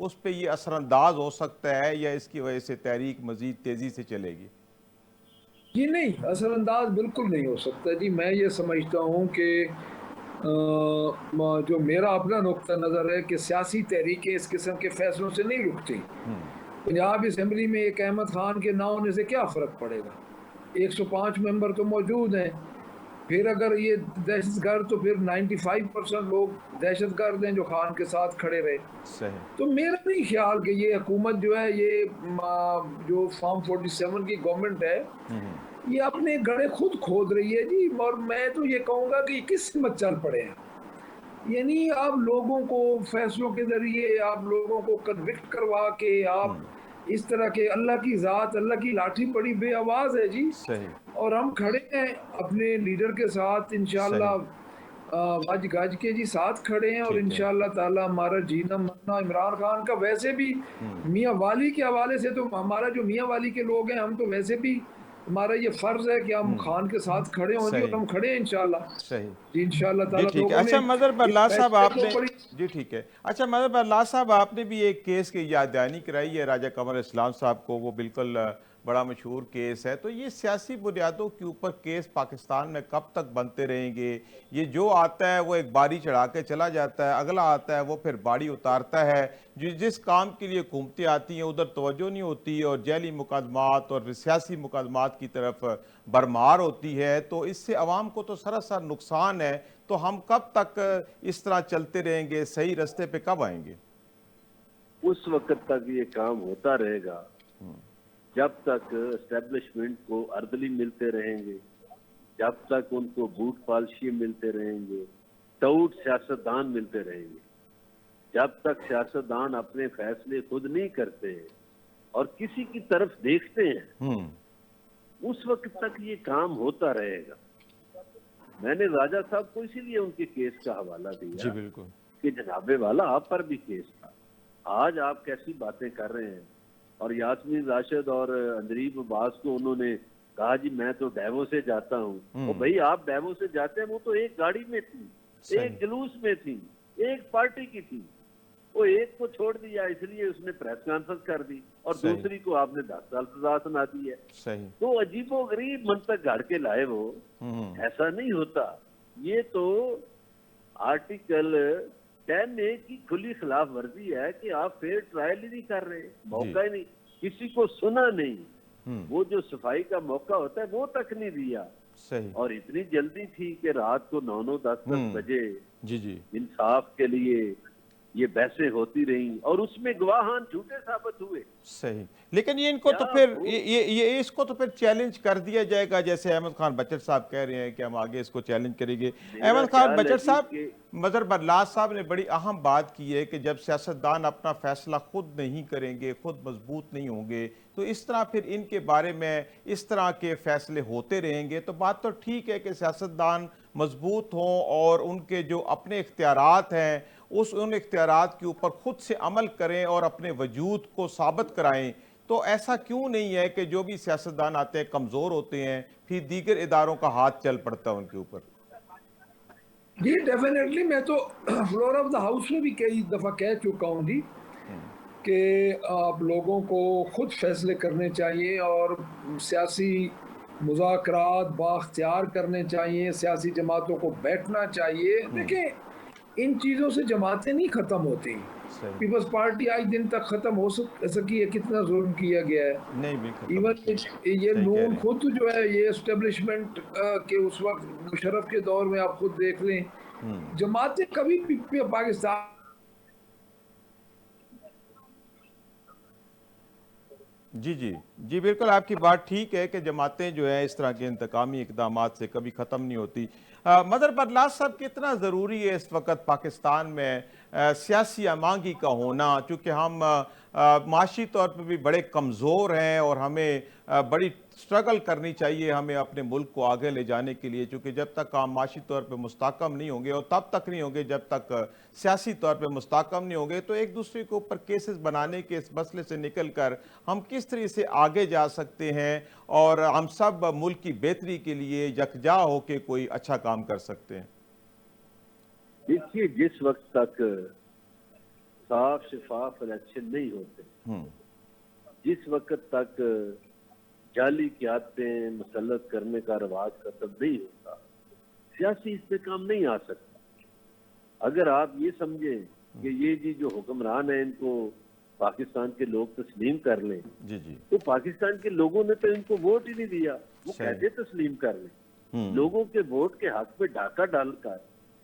اس پہ یہ اثر انداز ہو سکتا ہے یا اس کی وجہ سے تحریک مزید تیزی سے چلے گی؟ جی نہیں، اثر انداز بالکل نہیں ہو سکتا جی. میں یہ سمجھتا ہوں کہ جو میرا اپنا نقطہ نظر ہے کہ سیاسی تحریکیں اس قسم کے فیصلوں سے نہیں رکتی. پنجاب اسمبلی میں ایک احمد خان کے نہ ہونے سے کیا فرق پڑے گا؟ 105 ممبر تو موجود ہیں. پھر اگر یہ دہشت گرد، تو پھر 95% لوگ دہشت گرد ہیں جو خان کے ساتھ کھڑے رہے. صحیح. تو میرا نہیں خیال کہ یہ حکومت جو ہے، یہ جو فارم 47 کی گورنمنٹ ہے، یہ اپنے گڑھے خود کھود رہی ہے جی. اور میں تو یہ کہوں گا کہ یہ کس سمت چل پڑے ہیں. یعنی آپ لوگوں کو فیصلوں کے ذریعے، آپ لوگوں کو کنوکٹ کروا کے، آپ اس طرح کے، اللہ کی ذات، اللہ کی لاٹھی بڑی بے آواز ہے جی. صحیح. اور ہم کھڑے ہیں اپنے لیڈر کے ساتھ، انشاءاللہ گج گج کے جی ساتھ کھڑے ہیں. اور ٹھیک ہے. انشاءاللہ تعالی ہمارا جینا مرنا عمران خان کا، ویسے بھی میاں والی کے حوالے سے تو ہمارا جو میاں والی کے لوگ ہیں، ہم تو ویسے بھی ہمارا یہ فرض ہے کہ ہم خان کے ساتھ کھڑے ہوں جی. اور ہم کھڑے ہیں انشاءاللہ. صحیح. جی انشاءاللہ جی تعالی. ٹھیک ہے. اچھا مظہر برلا صاحب آپ نے، جی ٹھیک ہے، اچھا مظہر برلا صاحب آپ نے بھی ایک کیس کی یاد دہانی کرائی ہے راجہ قمر اسلام صاحب کو. وہ بالکل بڑا مشہور کیس ہے. تو یہ سیاسی بنیادوں کے اوپر کیس پاکستان میں کب تک بنتے رہیں گے؟ یہ جو آتا ہے وہ ایک باری چڑھا کے چلا جاتا ہے، اگلا آتا ہے وہ پھر باڑی اتارتا ہے. جس کام کے لیے حکومتیں آتی ہیں ادھر توجہ نہیں ہوتی اور جیلی مقدمات اور سیاسی مقدمات کی طرف برمار ہوتی ہے. تو اس سے عوام کو تو سراسر نقصان ہے. تو ہم کب تک اس طرح چلتے رہیں گے؟ صحیح رستے پہ کب آئیں گے؟ اس وقت تک یہ کام ہوتا رہے گا جب تک اسٹیبلشمنٹ کو اردلی ملتے رہیں گے، جب تک ان کو بوٹ پالشی ملتے رہیں گے، ٹاؤٹ سیاستدان ملتے رہیں گے. جب تک سیاستدان اپنے فیصلے خود نہیں کرتے اور کسی کی طرف دیکھتے ہیں، اس وقت تک یہ کام ہوتا رہے گا. میں نے راجہ صاحب کو اسی لیے ان کے کیس کا حوالہ دیا. جی بالکل. کہ جناب والا آپ پر بھی کیس تھا. آج آپ کیسی باتیں کر رہے ہیں. اور یاسمین راشد اور اندریب عباس کو انہوں نے کہا جی میں تو ڈیوو سے جاتا ہوں. اور بھائی آپ ڈیوو سے جاتے ہیں، وہ تو ایک گاڑی میں تھی، ایک جلوس میں تھی، ایک پارٹی کی تھی. وہ ایک کو چھوڑ دیا اس لیے اس نے پریس کانفرنس کر دی، اور دوسری کو آپ نے 10 سال سزا سنا دی ہے. تو عجیب و غریب منطق گھڑ کے لائے وہ. ایسا نہیں ہوتا. یہ تو آرٹیکل 10A کی کھلی خلاف ورزی ہے کہ آپ فیئر ٹرائل ہی نہیں کر رہے، موقع ہی نہیں، کسی کو سنا نہیں. وہ جو صفائی کا موقع ہوتا ہے وہ تک نہیں دیا. اور اتنی جلدی تھی کہ رات کو 9-10 بجے انصاف کے لیے یہ بحثیں ہوتی رہیں، اور اس میں گواہان جھوٹے ثابت ہوئے. صحیح. لیکن یہ ان کو تو پھر یہ اس کو تو پھر چیلنج کر دیا جائے گا، جیسے احمد خان بچٹ صاحب کہہ رہے ہیں کہ ہم آگے اس کو چیلنج کریں گے. احمد خان بچٹ صاحب، مظہر برلا صاحب نے بڑی اہم بات کی ہے کہ جب سیاستدان اپنا فیصلہ خود نہیں کریں گے، خود مضبوط نہیں ہوں گے، تو اس طرح پھر ان کے بارے میں اس طرح کے فیصلے ہوتے رہیں گے. تو بات تو ٹھیک ہے کہ سیاستدان مضبوط ہوں اور ان کے جو اپنے اختیارات ہیں ان اختیارات کے اوپر خود سے عمل کریں اور اپنے وجود کو ثابت کرائیں. تو ایسا کیوں نہیں ہے کہ جو بھی سیاستدان آتے ہیں کمزور ہوتے ہیں، پھر دیگر اداروں کا ہاتھ چل پڑتا ہے ان کے اوپر؟ جی ڈیفینیٹلی. میں تو فلور آف دا ہاؤس میں بھی کئی دفعہ کہہ چکا ہوں جی کہ آپ لوگوں کو خود فیصلے کرنے چاہیے اور سیاسی مذاکرات بااختیار کرنے چاہیے. سیاسی جماعتوں کو بیٹھنا چاہیے. دیکھیں ان چیزوں سے جماعتیں نہیں ختم ہوتی. پیپلز پارٹی آج دن تک ختم ہو سکی ہے؟ کتنا ظلم کیا گیا ہے. ایون یہ نون خود جو ہے، یہ اسٹیبلشمنٹ کے اس وقت مشرف کے دور میں آپ خود دیکھ لیں، جماعتیں کبھی پاکستان جی بالکل آپ کی بات ٹھیک ہے کہ جماعتیں جو ہیں اس طرح کے انتقامی اقدامات سے کبھی ختم نہیں ہوتی. مظہر برلا صاحب کتنا ضروری ہے اس وقت پاکستان میں سیاسی ہمانگی کا ہونا، چونکہ ہم معاشی طور پہ بھی بڑے کمزور ہیں اور ہمیں بڑی سٹرگل کرنی چاہیے ہمیں اپنے ملک کو آگے لے جانے کے لیے، چونکہ جب تک ہم معاشی طور پہ مستحکم نہیں ہوں گے اور تب تک نہیں ہوں گے جب تک سیاسی طور پہ مستحکم نہیں ہوں گے. تو ایک دوسرے کے اوپر کیسز بنانے کے اس مسئلے سے نکل کر ہم کس طرح سے آگے جا سکتے ہیں اور ہم سب ملک کی بہتری کے لیے یکجا ہو کے کوئی اچھا کام کر سکتے ہیں؟ دیکھیے جس وقت تک صاف شفاف الیکشن نہیں ہوتے، ہوں جس وقت تک جعلی قیادتیں مسلط کرنے کا رواج ختم نہیں ہوتا، سیاسی استحکام نہیں آ سکتا۔ اگر آپ یہ سمجھیں کہ یہ جی جو حکمران ہیں ان کو پاکستان کے لوگ تسلیم کر لیں، جی جی تو پاکستان کے لوگوں نے تو ان کو ووٹ ہی نہیں دیا، وہ صحیح۔ کیسے تسلیم کر لیں؟ ہوں لوگوں کے ووٹ کے حق پہ ڈاکہ ڈال کر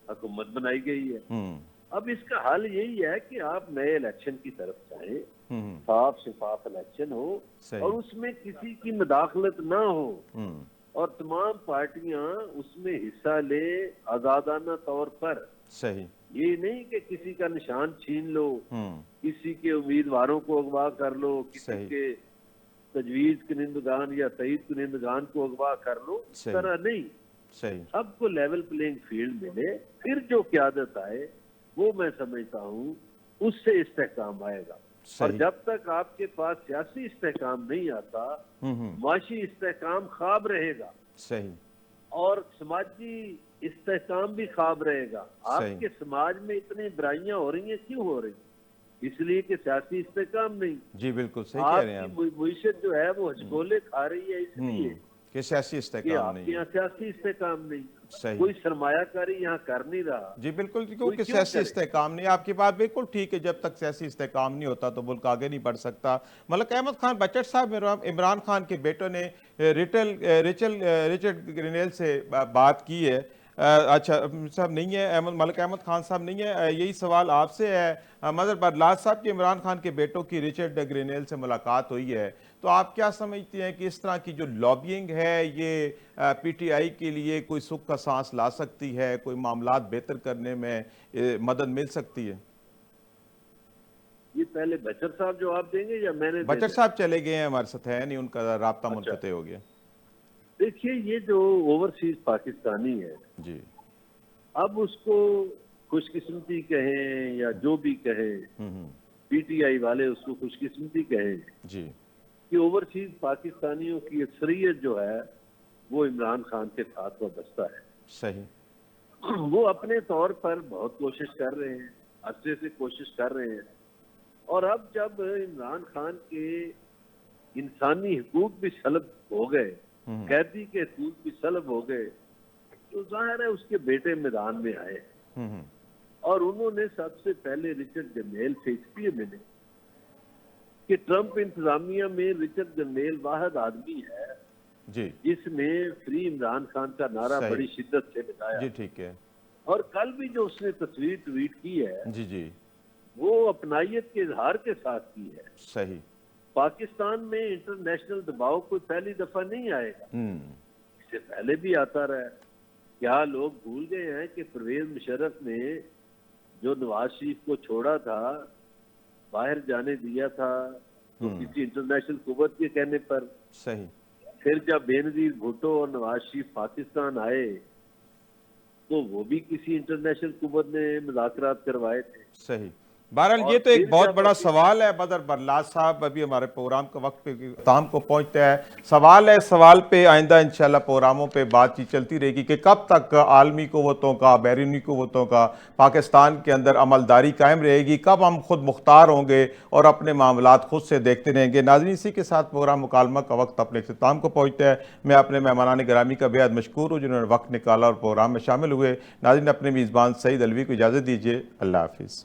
حکومت بنائی گئی ہے۔ ہوں اب اس کا حل یہی ہے کہ آپ نئے الیکشن کی طرف جائیں، ہوں صاف شفاف الیکشن ہو صحیح۔ اور اس میں کسی کی مداخلت نہ ہو، ہوں اور تمام پارٹیاں اس میں حصہ لے آزادانہ طور پر۔ صحیح۔ یہ نہیں کہ کسی کا نشان چھین لو، ہوں کسی کے امیدواروں کو اغوا کر لو، کسی صحیح۔ کے تجویز کنندگان یا تائید کنندگان کو اغوا کر لو، اس صحیح۔ طرح نہیں۔ صحیح۔ سب کو لیول پلینگ فیلڈ ملے، پھر جو قیادت آئے وہ میں سمجھتا ہوں اس سے استحکام آئے گا۔ اور صحیح۔ جب تک آپ کے پاس سیاسی استحکام نہیں آتا، ہوں معاشی استحکام خواب رہے گا صحیح۔ اور سماجی استحکام بھی خواب رہے گا۔ آپ صحیح۔ کے سماج میں اتنی برائیاں ہو رہی ہیں، کیوں ہو رہی ہیں؟ اس لیے کہ سیاسی استحکام نہیں۔ جی بالکل صحیح کہہ آپ رہے ہیں کی معیشت جو ہے وہ ہچکولے کھا رہی ہے، اس لیے آپ کہ سیاسی کہ استحکام آپ کے نہیں یہاں ہے۔ سیاسی استحکام نہیں، صحیح۔ کوئی سرمایہ کاری یہاں کر نہیں رہا۔ جی بالکل، کوئی کیونکہ کیوں سیاسی کرے؟ استحکام نہیں، آپ کی بات بالکل ٹھیک ہے، جب تک سیاسی استحکام نہیں ہوتا تو ملک آگے نہیں بڑھ سکتا۔ ملک احمد خان بچٹ صاحب عمران خان کے بیٹوں نے رچرڈ گرینیل سے بات کی ہے۔ اچھا صاحب نہیں ہے، ملک احمد خان صاحب نہیں ہے، یہی سوال آپ سے ہے۔ مظہر برلاس صاحب کی عمران خان کے بیٹوں کی رچرڈ گرینیل سے ملاقات ہوئی ہے، تو آپ کیا سمجھتے ہیں کہ اس طرح کی جو لابینگ ہے یہ پی ٹی آئی کے لیے کوئی سکھ کا سانس لا سکتی ہے، کوئی معاملات بہتر کرنے میں مدد مل سکتی ہے؟ یہ پہلے بچر صاحب جواب دیں گے یا میں نے؟ بچر صاحب چلے گئے ہیں، ہمارے ساتھ ہے نہیں، ان کا رابطہ اچھا۔ منقطع ہو گیا۔ دیکھیے یہ جو اوورسیز پاکستانی ہے، جی اب اس کو خوش قسمتی کہیں یا جو بھی کہیں، پی ٹی آئی والے اس کو خوش قسمتی کہیں جی کہ اوورسیز پاکستانیوں کی اکثریت جو ہے وہ عمران خان کے ساتھ وابستہ ہے۔ صحیح۔ وہ اپنے طور پر بہت کوشش کر رہے ہیں، عرصے سے کوشش کر رہے ہیں، اور اب جب عمران خان کے انسانی حقوق بھی سلب ہو گئے، قیدی کے حقوق بھی سلب ہو گئے، تو ظاہر ہے اس کے بیٹے میدان میں آئے، اور انہوں نے سب سے پہلے رچرڈ گرینیل سے اس لیے ملے کہ ٹرمپ انتظامیہ میں رچرڈ گرینیل واحد آدمی ہے جی جس نے فری عمران خان کا نعرہ صحیح۔ بڑی شدت سے لگایا، جی ٹھیک ہے۔ اور کل بھی جو اس نے تصویر ٹویٹ کی ہے جی جی وہ اپنائیت کے اظہار کے ساتھ کی ہے۔ صحیح۔ پاکستان میں انٹرنیشنل دباؤ کوئی پہلی دفعہ نہیں آئے گا، اس سے پہلے بھی آتا رہا۔ کیا لوگ بھول گئے ہیں کہ پرویز مشرف نے جو نواز شریف کو چھوڑا تھا، باہر جانے دیا تھا تو کسی انٹرنیشنل قوت کے کہنے پر، صحیح۔ پھر جب بے نظیر بھٹو اور نواز شریف پاکستان آئے تو وہ بھی کسی انٹرنیشنل قوت نے مذاکرات کروائے تھے۔ صحیح۔ بہرحال یہ تو ایک بہت بڑا سوال ہے بدر برلاس صاحب، ابھی ہمارے پروگرام کا وقت پہ اختتام کو پہنچتا ہے۔ سوال ہے، سوال پہ آئندہ انشاءاللہ پروگراموں پہ بات چیت چلتی رہے گی کہ کب تک عالمی قوتوں کا، بیرونی قوتوں کا پاکستان کے اندر عملداری قائم رہے گی، کب ہم خود مختار ہوں گے اور اپنے معاملات خود سے دیکھتے رہیں گے۔ ناظرین اسی کے ساتھ پروگرام مکالمہ کا وقت اپنے اختتام کو پہنچتا ہے۔ میں اپنے مہمانان گرامی کا بے حد مشکور ہوں جنہوں نے وقت نکالا اور پروگرام میں شامل ہوئے۔ ناظرین اپنے میزبان سعید علوی کو اجازت دیجیے، اللہ حافظ۔